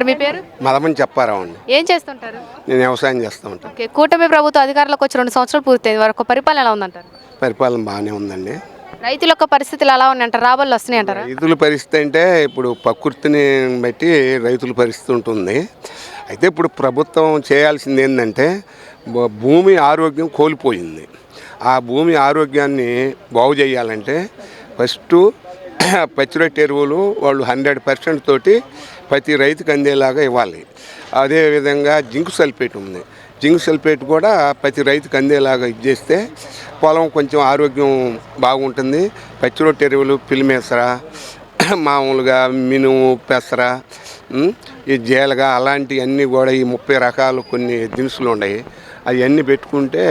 మీ పేరు? మదమని చెప్పారావు అండి. ఏం చేస్తుంటారు? నేను వ్యవసాయం చేస్తూ ఉంటాను. ఓకే. కూటమి ప్రభుత్వం అధికారంలోకి వచ్చి 2 సంవత్సరాలు పూర్తయింది. వరకు పరిపాలన ఎలా ఉందంటారు? పరిపాలన బాగానే ఉందండి. రైతుల యొక్క పరిస్థితులు ఎలా ఉన్నాయంటారు? రాబడులు వస్తున్నాయి అంటారా? రైతుల పరిస్థితి అంటే ఇప్పుడు ప్రకృతిని బట్టి రైతుల పరిస్థితి ఉంటుంది. అయితే ఇప్పుడు ప్రభుత్వం చేయాల్సింది ఏంటంటే భూమి ఆరోగ్యం కోల్పోయింది. ఆ భూమి ఆరోగ్యాన్ని బాగు చేయాలంటే ఫస్ట్ పచ్చిరొట్టు ఎరువులు వాళ్ళు 100% తోటి ప్రతి రైతుకు అందేలాగా ఇవ్వాలి. అదేవిధంగా జింక్ సల్ఫేట్ ఉంది. జింక్ సల్ఫేట్ కూడా ప్రతి రైతుకు అందేలాగా ఇచ్చేస్తే పొలం కొంచెం ఆరోగ్యం బాగుంటుంది. పచ్చిరొట్టు ఎరువులు పిల్లిమేసర, మామూలుగా మినుము, పెసర, ఈ జీలగా అలాంటివన్నీ కూడా ఈ 30 రకాలు కొన్ని దినుసులు ఉన్నాయి. అవన్నీ పెట్టుకుంటే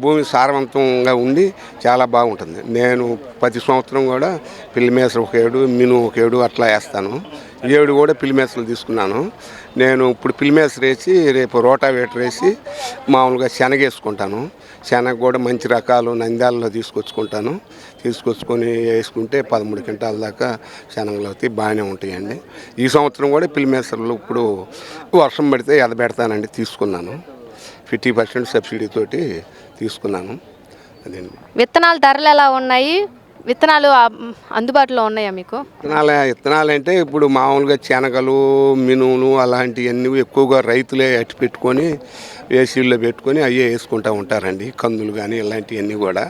భూమి సారవంతంగా ఉండి చాలా బాగుంటుంది. నేను ప్రతి సంవత్సరం కూడా పిల్లిమేసర 1 ఏడు, మినుము 1 ఏడు అట్లా వేస్తాను. 7 కూడా పిల్లిమేసలు తీసుకున్నాను. నేను ఇప్పుడు పిల్లిమేసర వేసి రేపు రోటావేటర్ వేసి మామూలుగా శనగ వేసుకుంటాను. శనగ కూడా మంచి రకాలు నంద్యాలలో తీసుకొచ్చుకొని వేసుకుంటే 13 క్వింటాల దాకా శనగలు అవుతాయి, బాగానే ఉంటాయండి. ఈ సంవత్సరం కూడా పిల్లిమేసరలు ఇప్పుడు వర్షం పడితే ఎదబెడతానండి, తీసుకున్నాను. 50% సబ్సిడీ తోటి తీసుకున్నాను. అదేండి. విత్తనాల ధరలు ఎలా ఉన్నాయి? విత్తనాలు అందుబాటులో ఉన్నాయా మీకు? విత్తనాలు అంటే ఇప్పుడు మామూలుగా శనగలు, మినుములు అలాంటివన్నీ ఎక్కువగా రైతులే అట్టి పెట్టుకొని ఏసీల్లో పెట్టుకొని అయ్యే వేసుకుంటూ ఉంటారండి. కందులు కానీ ఇలాంటివన్నీ కూడా.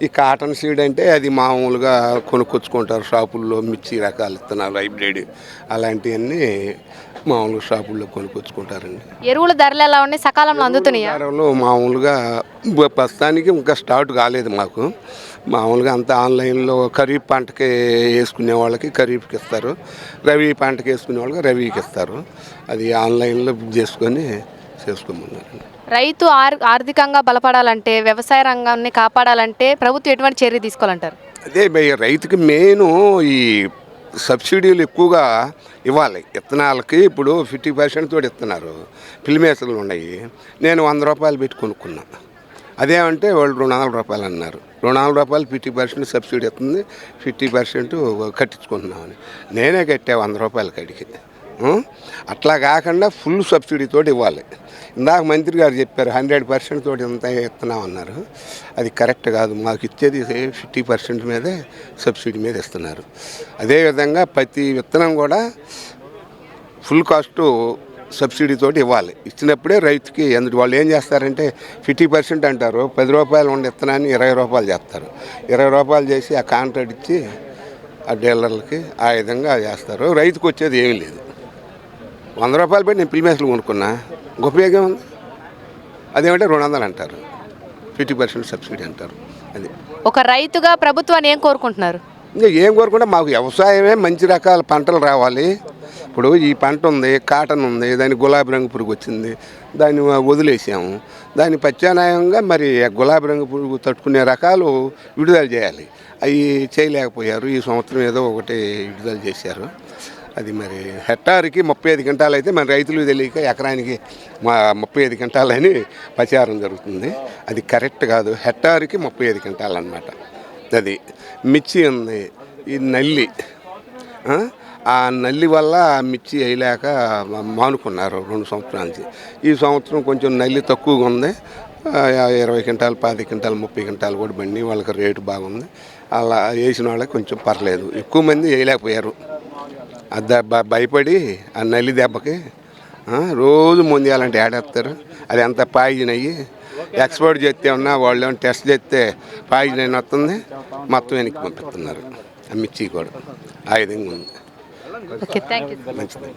ఈ కాటన్ సీడ్ అంటే అది మామూలుగా కొనుక్కొచ్చుకుంటారు షాపుల్లో. మిర్చి రకాల విత్తనాలు హైబ్రిడ్ అలాంటివన్నీ మామూలుగా షాపుల్లో కొనుక్కొచ్చుకుంటారండి. ఎరువుల ధరలు ఎలా ఉన్నాయి? సకాలంలో అందుతున్నాయా? ధరలు మామూలుగా ప్రస్తుతానికి ఇంకా స్టార్ట్ కాలేదు మాకు. మామూలుగా అంతా ఆన్లైన్లో ఖరీఫ్ పంటకి వేసుకునే వాళ్ళకి ఖరీఫ్కి ఇస్తారు, రవి పంటకి వేసుకునే వాళ్ళకి రవికి ఇస్తారు. అది ఆన్లైన్లో బుక్ చేసుకొని చేసుకోమన్నారు. రైతు ఆర్థికంగా బలపడాలంటే, వ్యవసాయ రంగాన్ని కాపాడాలంటే ప్రభుత్వం ఎటువంటి చర్య తీసుకోవాలంటారు? అదే రైతుకి మెయిన్ ఈ సబ్సిడీలు ఎక్కువగా ఇవ్వాలి. విత్తనాలకి ఇప్పుడు 50% తోటి ఇస్తున్నారు. పిల్లిమేసలు ఉన్నాయి. నేను 100 రూపాయలు పెట్టి కొనుక్కున్నా. అదేమంటే వాళ్ళు 200 రూపాయలు అన్నారు. 200 రూపాయలు 50% సబ్సిడీ ఇస్తుంది, 50% కట్టించుకుంటున్నామని నేనే కట్టా 100 రూపాయల కడికి. అట్లా కాకుండా ఫుల్ సబ్సిడీ తోటి ఇవ్వాలి. ఇందాక మంత్రి గారు చెప్పారు 100% తోటి ఇంత ఇస్తున్నామన్నారు. అది కరెక్ట్ కాదు. మాకు ఇచ్చేది 50% మీదే సబ్సిడీ మీద ఇస్తున్నారు. అదేవిధంగా ప్రతి విత్తనం కూడా ఫుల్ కాస్టు సబ్సిడీ తోటి ఇవ్వాలి. ఇచ్చినప్పుడే రైతుకి ఎందుకు వాళ్ళు ఏం చేస్తారంటే 50% అంటారు, 10 రూపాయలు ఉండే విత్తనాన్ని 20 రూపాయలు చేస్తారు. 20 రూపాయలు చేసి ఆ కాంట్రాక్ట్ ఇచ్చి ఆ డీలర్లకి ఆ విధంగా చేస్తారు. రైతుకు వచ్చేది ఏమీ లేదు. 100 రూపాయలు పెట్టి నేను పిల్లిమేసలు కొనుక్కున్నా, ఉపయోగం ఉంది. అదేమంటే 200 అంటారు, 50% సబ్సిడీ అంటారు. అది ఒక రైతుగా ప్రభుత్వాన్ని ఏం కోరుకుంటున్నారు? ఇంకా ఏం కోరుకుంటే మాకు వ్యవసాయమే మంచి రకాల పంటలు రావాలి. ఇప్పుడు ఈ పంట ఉంది, కాటన్ ఉంది, దాని గులాబీ రంగు పురుగు వచ్చింది, దాన్ని వదిలేసాము. దాన్ని ప్రత్యామ్నాయంగా మరి గులాబీ రంగు పురుగు తట్టుకునే రకాలు విడుదల చేయాలి. అవి చేయలేకపోయారు. ఈ సంవత్సరం ఏదో ఒకటి విడుదల చేశారు. అది మరి హెక్టార్కి 35 క్వింటాలు అయితే మన రైతులు తెలియక ఎకరానికి 35 క్వింటాలని ప్రచారం జరుగుతుంది. అది కరెక్ట్ కాదు. హెక్టార్కి 35 క్వింటాలు అన్నమాట. అది మిర్చి ఉంది, ఈ నల్లి, ఆ నల్లి వల్ల మిర్చి వేయలేక మానుకున్నారు 2 సంవత్సరాల నుంచి. ఈ సంవత్సరం కొంచెం నల్లి తక్కువగా ఉంది. 20 క్వింటాలు, 10 క్వింటాలు, 30 క్వింటాలు కూడా బండి వాళ్ళకి రేటు బాగుంది. అలా వేసిన వాళ్ళకి కొంచెం పర్లేదు. ఎక్కువ మంది వేయలేకపోయారు. అది భయపడి ఆ నల్లి దెబ్బకి రోజు ముందేయాలంటే ఏడేస్తారు. అది అంత పాయిజన్ అయ్యి ఎక్స్పోర్ట్ చేస్తే ఉన్నా వాళ్ళు టెస్ట్ చేస్తే పాయిజన్ అయిన వస్తుంది, మొత్తం వెనక్కి పంపిస్తున్నారు. ఆ మిర్చి కూడా ఆ విధంగా ఉంది. Okay, thank you. మంచిది.